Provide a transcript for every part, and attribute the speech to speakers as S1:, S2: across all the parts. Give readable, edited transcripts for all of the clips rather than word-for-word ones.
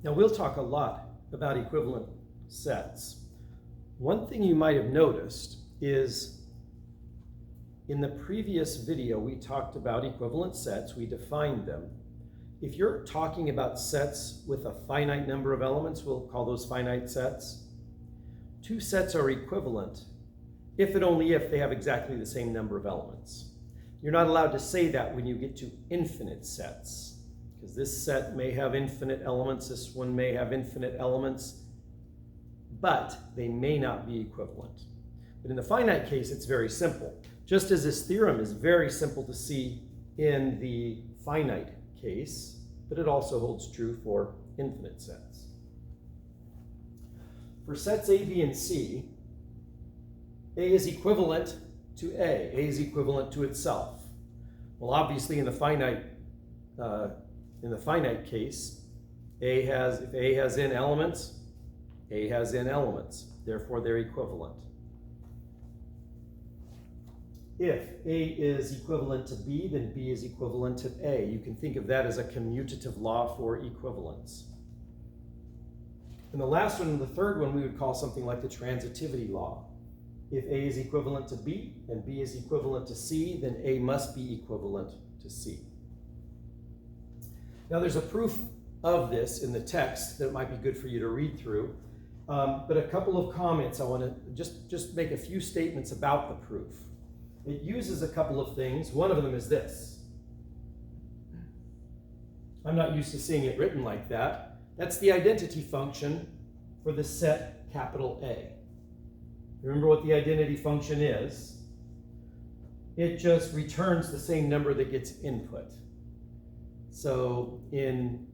S1: Now we'll talk a lot about equivalent sets. One thing you might have noticed is in the previous video we talked about equivalent sets, we defined them. If you're talking about sets with a finite number of elements, we'll call those finite sets. Two sets are equivalent if and only if they have exactly the same number of elements. You're not allowed to say that when you get to infinite sets, because this set may have infinite elements, this one may have infinite elements, but they may not be equivalent. But in the finite case, it's very simple. Just as this theorem is very simple to see in the finite case, but it also holds true for infinite sets. For sets A, B, and C, A is equivalent to A. A is equivalent to itself. Well, obviously in the finite case, if A has n elements, A has n elements. Therefore, they're equivalent. If A is equivalent to B, then B is equivalent to A. You can think of that as a commutative law for equivalence. And the last one and the third one we would call something like the transitivity law. If A is equivalent to B and B is equivalent to C, then A must be equivalent to C. Now there's a proof of this in the text that might be good for you to read through. But a couple of comments. I want to just make a few statements about the proof. It uses a couple of things. One of them is this. I'm not used to seeing it written like that. That's the identity function for the set capital A. Remember what the identity function is. It just returns the same number that gets input. So in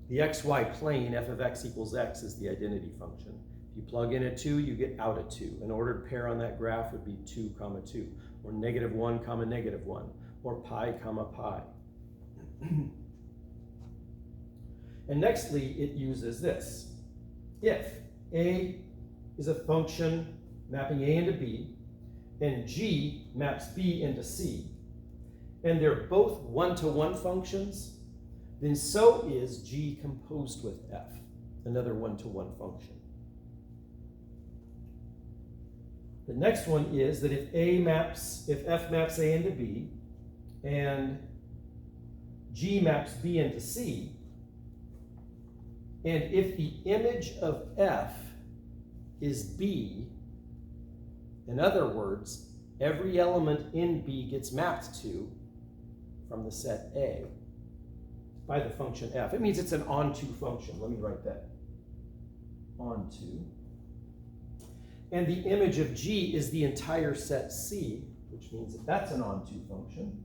S1: the xy plane, f of x equals x is the identity function. If you plug in a 2, you get out a 2. An ordered pair on that graph would be 2, 2, or -1, -1, or pi, pi. And nextly, it uses this. If A is a function mapping A into B, and G maps B into C, and they're both one-to-one functions, then so is G composed with F, another one-to-one function. The next one is that if F maps A into B, and G maps B into C, and if the image of F is B, in other words, every element in B gets mapped to from the set A by the function F. It means it's an onto function. Let me write that. Onto. And the image of G is the entire set C, which means that that's an onto function.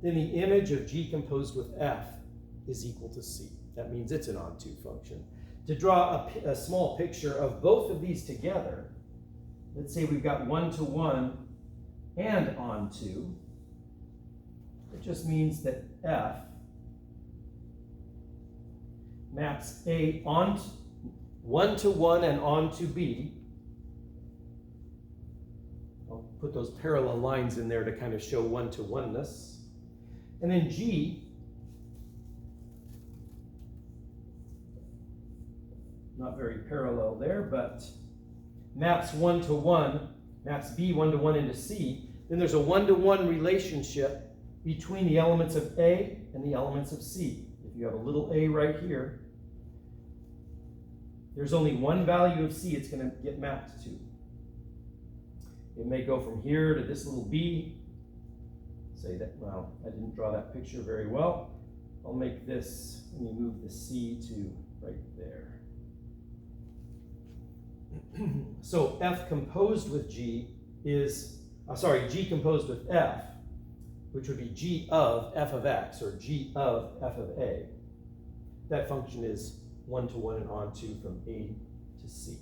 S1: Then the image of G composed with F is equal to C. That means it's an onto function. To draw a small picture of both of these together, let's say we've got one-to-one and onto. It just means that F maps A on one-to-one and onto B. I'll put those parallel lines in there to kind of show one-to-oneness. And then G not very parallel there, but maps one-to-one, maps B one-to-one into C, then there's a one-to-one relationship between the elements of A and the elements of C. If you have a little a right here, there's only one value of C it's going to get mapped to. It may go from here to this little b. Say that, well, I didn't draw that picture very well. I'll make this, let me move the C to right there. So F composed with G is, G composed with F, which would be G of F of X, or G of F of A. That function is one-to-one and onto from A to C.